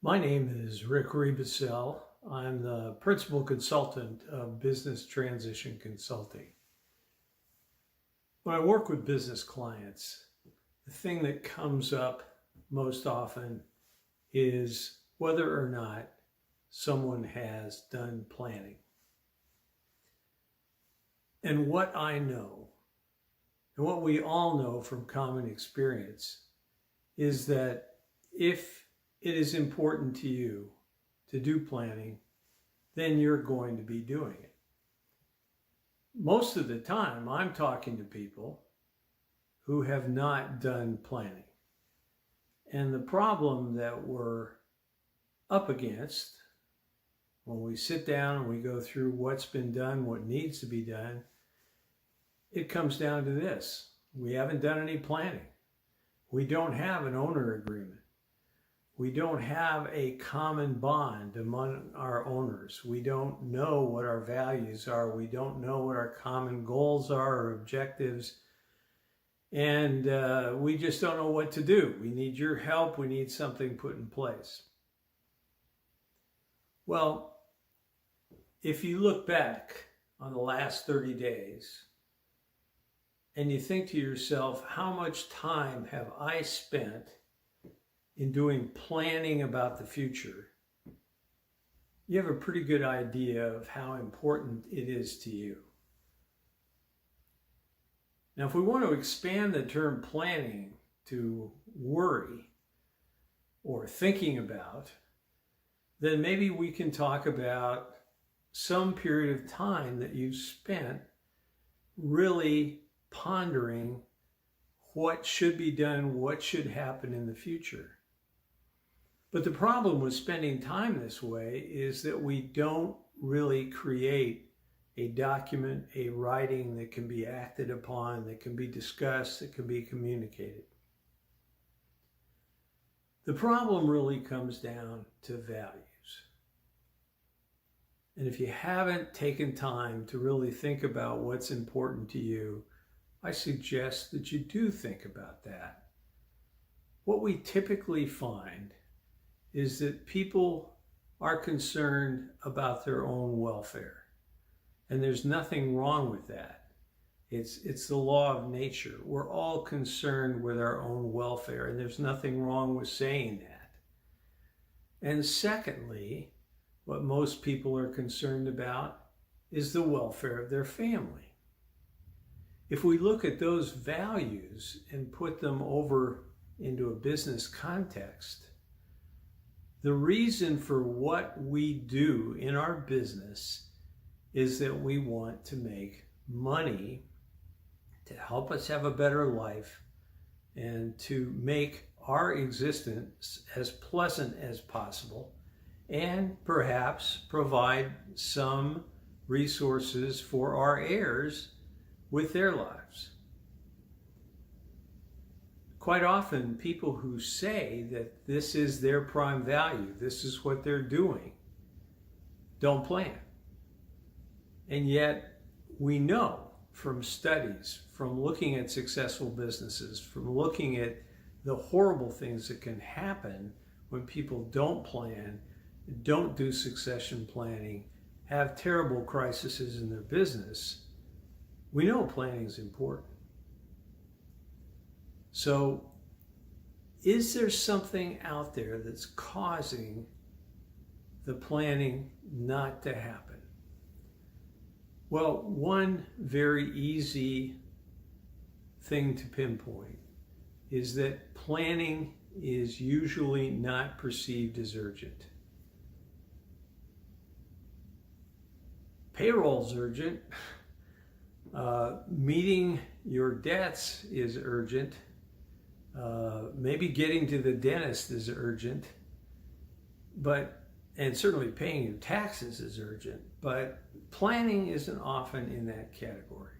My name is Rick Rebusel. I'm the principal consultant of Business Transition Consulting. When I work with business clients, the thing that comes up most often is whether or not someone has done planning. And what I know, and what we all know from common experience, is that if it is important to you to do planning, then you're going to be doing it. Most of the time, I'm talking to people who have not done planning. And the problem that we're up against when we sit down and we go through what's been done, what needs to be done, it comes down to this. We haven't done any planning. We don't have an owner agreement. We don't have a common bond among our owners. We don't know what our values are. We don't know what our common goals are or objectives. And we just don't know what to do. We need your help. We need something put in place. Well, if you look back on the last 30 days and you think to yourself, how much time have I spent in doing planning about the future, you have a pretty good idea of how important it is to you. Now, if we want to expand the term planning to worry or thinking about, then maybe we can talk about some period of time that you've spent really pondering what should be done, what should happen in the future. But the problem with spending time this way is that we don't really create a document, a writing that can be acted upon, that can be discussed, that can be communicated. The problem really comes down to values. And if you haven't taken time to really think about what's important to you, I suggest that you do think about that. What we typically find is that people are concerned about their own welfare. And there's nothing wrong with that. It's the law of nature. We're all concerned with our own welfare, and there's nothing wrong with saying that. And secondly, what most people are concerned about is the welfare of their family. If we look at those values and put them over into a business context, the reason for what we do in our business is that we want to make money to help us have a better life and to make our existence as pleasant as possible and perhaps provide some resources for our heirs with their lives. Quite often, people who say that this is their prime value, this is what they're doing, don't plan. And yet, we know from studies, from looking at successful businesses, from looking at the horrible things that can happen when people don't plan, don't do succession planning, have terrible crises in their business, we know planning is important. So, is there something out there that's causing the planning not to happen? Well, one very easy thing to pinpoint is that planning is usually not perceived as urgent. Payroll's urgent. Meeting your debts is urgent. Maybe getting to the dentist is urgent, and certainly paying your taxes is urgent, but planning isn't often in that category.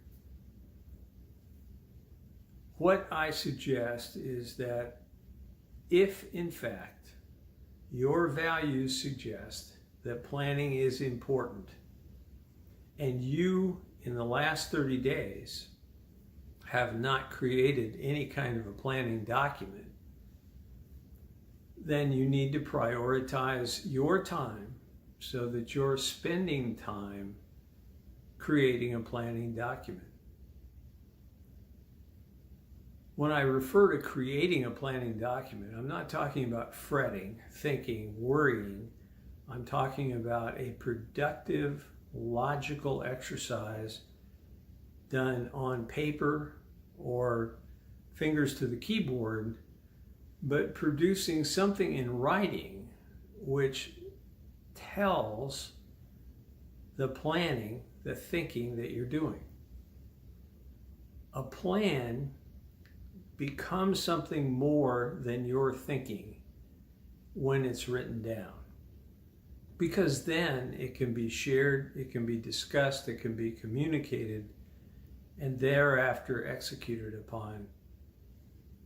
What I suggest is that if, in fact, your values suggest that planning is important, and you, in the last 30 days, have not created any kind of a planning document, then you need to prioritize your time so that you're spending time creating a planning document. When I refer to creating a planning document, I'm not talking about fretting, thinking, worrying. I'm talking about a productive, logical exercise done on paper or fingers to the keyboard, but producing something in writing which tells the planning, the thinking that you're doing. A plan becomes something more than your thinking when it's written down, because then it can be shared, it can be discussed, it can be communicated, and thereafter executed upon,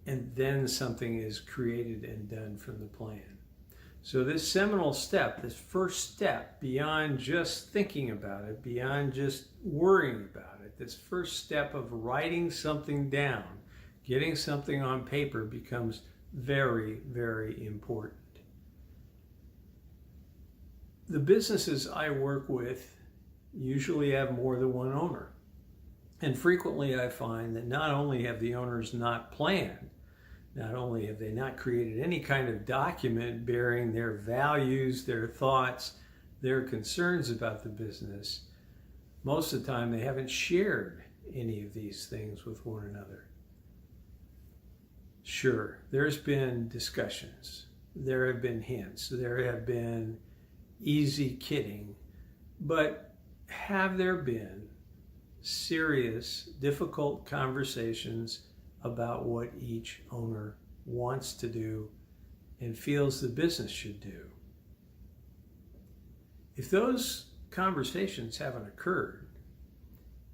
and then something is created and done from the plan. So this seminal step, this first step, beyond just thinking about it, beyond just worrying about it, this first step of writing something down, getting something on paper, becomes very, very important. The businesses I work with usually have more than one owner. And frequently I find that not only have the owners not planned, not only have they not created any kind of document bearing their values, their thoughts, their concerns about the business, most of the time they haven't shared any of these things with one another. Sure, there's been discussions, there have been hints, there have been easy kidding, but have there been serious, difficult conversations about what each owner wants to do and feels the business should do? If those conversations haven't occurred,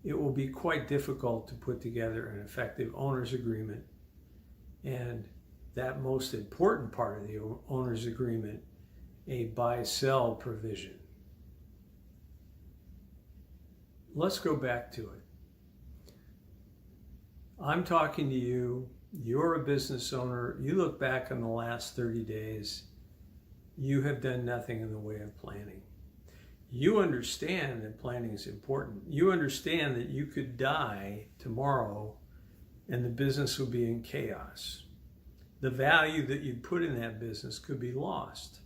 it will be quite difficult to put together an effective owner's agreement, and that most important part of the owner's agreement, a buy-sell provision. Let's go back to it. I'm talking to you, you're a business owner, you look back on the last 30 days, you have done nothing in the way of planning. You understand that planning is important. You understand that you could die tomorrow and the business will be in chaos. The value that you put in that business could be lost.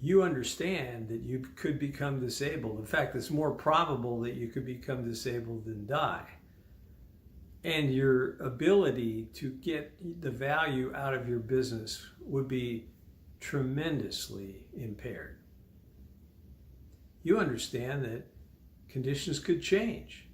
You understand that you could become disabled. In fact, it's more probable that you could become disabled than die. And your ability to get the value out of your business would be tremendously impaired. You understand that conditions could change.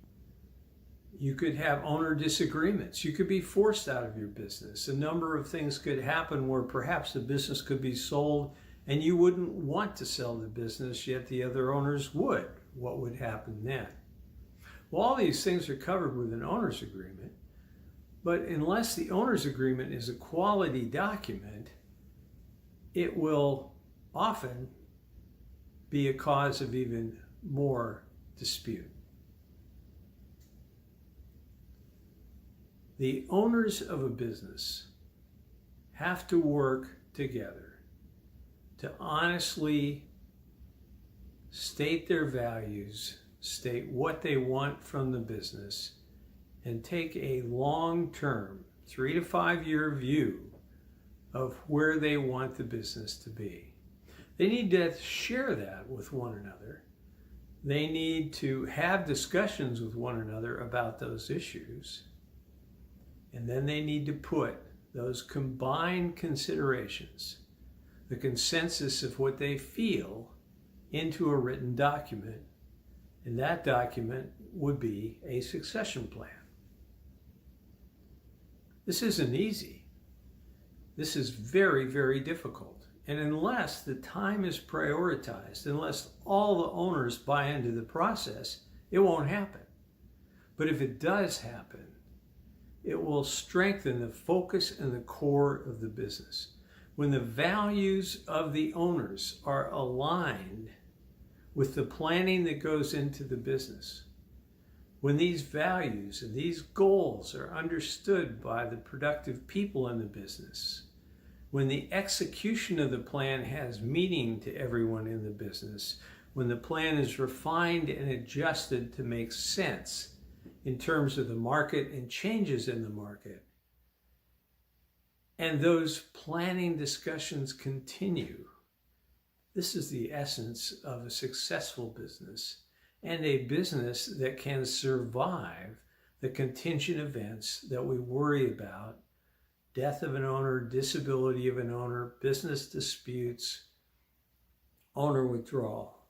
You could have owner disagreements. You could be forced out of your business. A number of things could happen where perhaps the business could be sold and you wouldn't want to sell the business, yet the other owners would. What would happen then? Well, all these things are covered with an owner's agreement, but unless the owner's agreement is a quality document, it will often be a cause of even more dispute. The owners of a business have to work together to honestly state their values, state what they want from the business, and take a long-term, 3 to 5 year view of where they want the business to be. They need to share that with one another. They need to have discussions with one another about those issues. And then they need to put those combined considerations, the consensus of what they feel, into a written document. And that document would be a succession plan. This isn't easy. This is very, very difficult. And unless the time is prioritized, unless all the owners buy into the process, it won't happen. But if it does happen, it will strengthen the focus and the core of the business. When the values of the owners are aligned with the planning that goes into the business, when these values and these goals are understood by the productive people in the business, when the execution of the plan has meaning to everyone in the business, when the plan is refined and adjusted to make sense in terms of the market and changes in the market, and those planning discussions continue. This is the essence of a successful business and a business that can survive the contingent events that we worry about: death of an owner, disability of an owner, business disputes, owner withdrawal.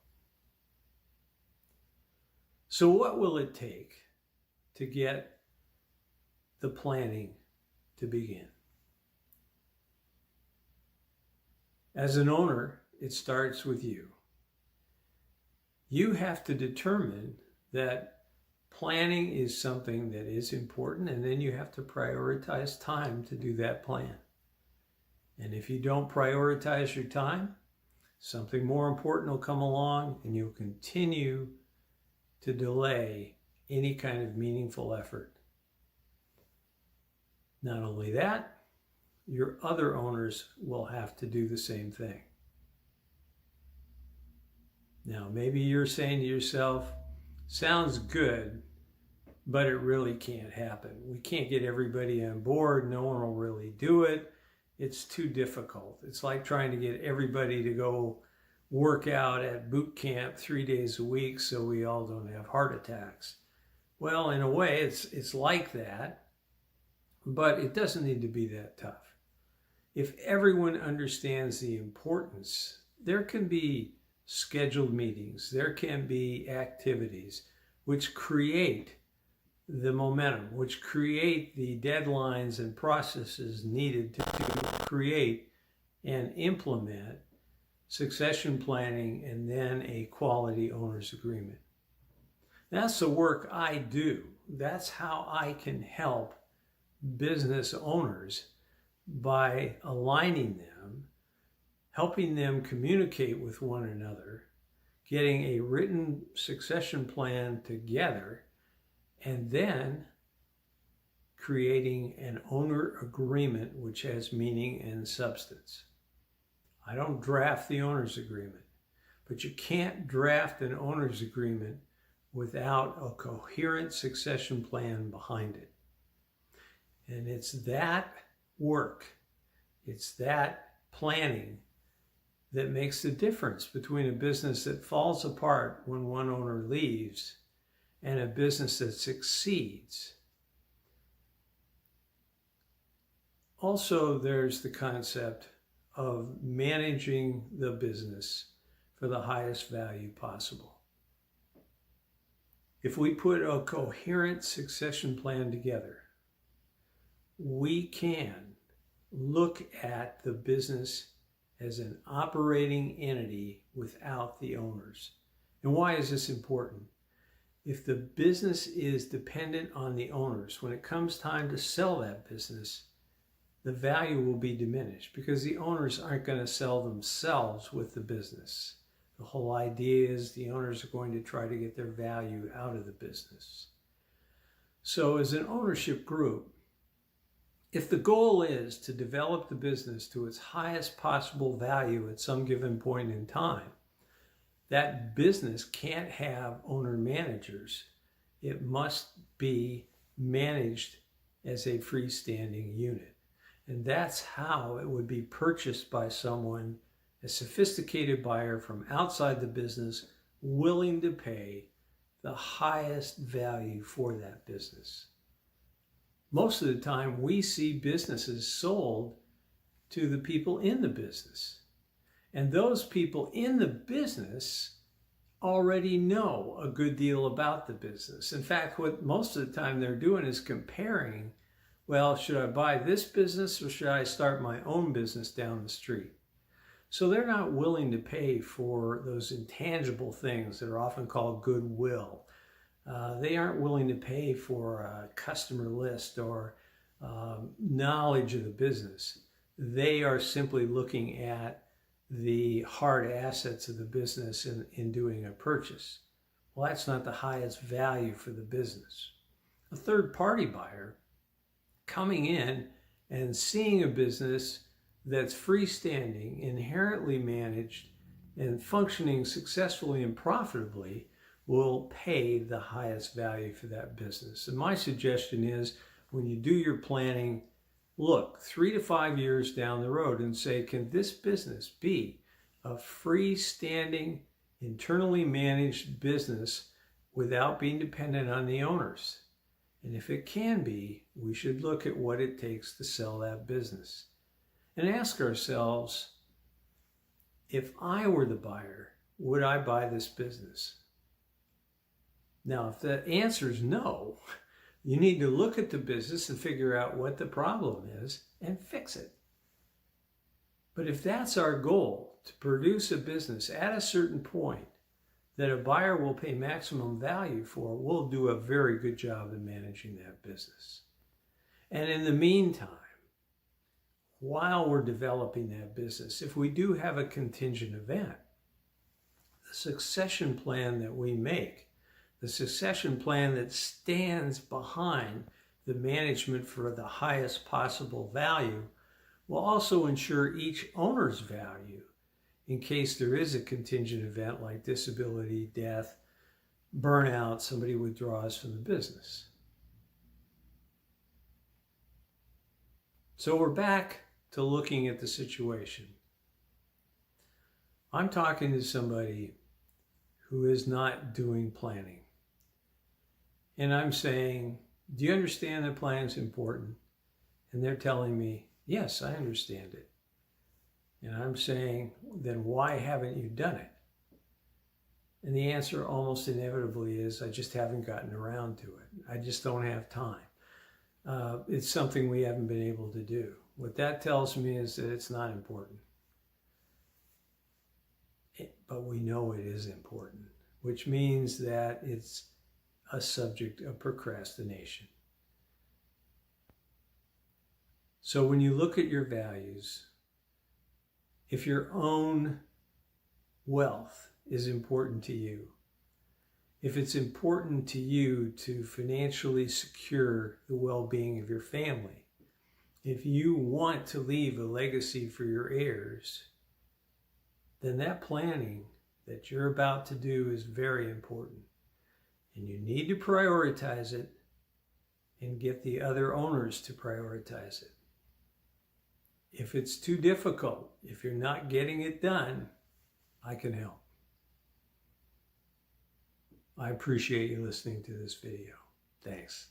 So what will it take to get the planning to begin? As an owner, it starts with you. You have to determine that planning is something that is important, and then you have to prioritize time to do that plan. And if you don't prioritize your time, something more important will come along and you'll continue to delay any kind of meaningful effort. Not only that, your other owners will have to do the same thing. Now, maybe you're saying to yourself, sounds good, but it really can't happen. We can't get everybody on board. No one will really do it. It's too difficult. It's like trying to get everybody to go work out at boot camp 3 days a week so we all don't have heart attacks. Well, in a way, it's like that, but it doesn't need to be that tough. If everyone understands the importance, there can be scheduled meetings, there can be activities which create the momentum, which create the deadlines and processes needed to create and implement succession planning and then a quality owner's agreement. That's the work I do. That's how I can help business owners, by aligning them, helping them communicate with one another, getting a written succession plan together, and then creating an owner agreement which has meaning and substance. I don't draft the owner's agreement, but you can't draft an owner's agreement without a coherent succession plan behind it. And it's that work, it's that planning that makes the difference between a business that falls apart when one owner leaves and a business that succeeds. Also, there's the concept of managing the business for the highest value possible. If we put a coherent succession plan together, we can look at the business as an operating entity without the owners. And why is this important? If the business is dependent on the owners, when it comes time to sell that business, the value will be diminished because the owners aren't going to sell themselves with the business. The whole idea is the owners are going to try to get their value out of the business. So as an ownership group, if the goal is to develop the business to its highest possible value at some given point in time, that business can't have owner-managers. It must be managed as a freestanding unit. And that's how it would be purchased by someone, a sophisticated buyer from outside the business, willing to pay the highest value for that business. Most of the time, we see businesses sold to the people in the business. And those people in the business already know a good deal about the business. In fact, what most of the time they're doing is comparing, well, should I buy this business or should I start my own business down the street? So they're not willing to pay for those intangible things that are often called goodwill. They aren't willing to pay for a customer list or knowledge of the business. They are simply looking at the hard assets of the business in doing a purchase. Well, that's not the highest value for the business. A third-party buyer coming in and seeing a business that's freestanding, inherently managed, and functioning successfully and profitably will pay the highest value for that business. And my suggestion is, when you do your planning, look 3 to 5 years down the road and say, can this business be a freestanding, internally managed business without being dependent on the owners? And if it can be, we should look at what it takes to sell that business and ask ourselves, if I were the buyer, would I buy this business? Now, if the answer is no, you need to look at the business and figure out what the problem is and fix it. But if that's our goal, to produce a business at a certain point that a buyer will pay maximum value for, we'll do a very good job in managing that business. And in the meantime, while we're developing that business, if we do have a contingent event, the succession plan that we make, the succession plan that stands behind the management for the highest possible value, will also ensure each owner's value in case there is a contingent event like disability, death, burnout, somebody withdraws from the business. So we're back to looking at the situation. I'm talking to somebody who is not doing planning. And I'm saying, do you understand that planning is important? And they're telling me, yes, I understand it. And I'm saying, then why haven't you done it? And the answer almost inevitably is, I just haven't gotten around to it. I just don't have time. It's something we haven't been able to do. What that tells me is that it's not important. But we know it is important, which means that it's a subject of procrastination. So when you look at your values, if your own wealth is important to you, if it's important to you to financially secure the well-being of your family, if you want to leave a legacy for your heirs, then that planning that you're about to do is very important. And you need to prioritize it and get the other owners to prioritize it. If it's too difficult, if you're not getting it done, I can help. I appreciate you listening to this video. Thanks.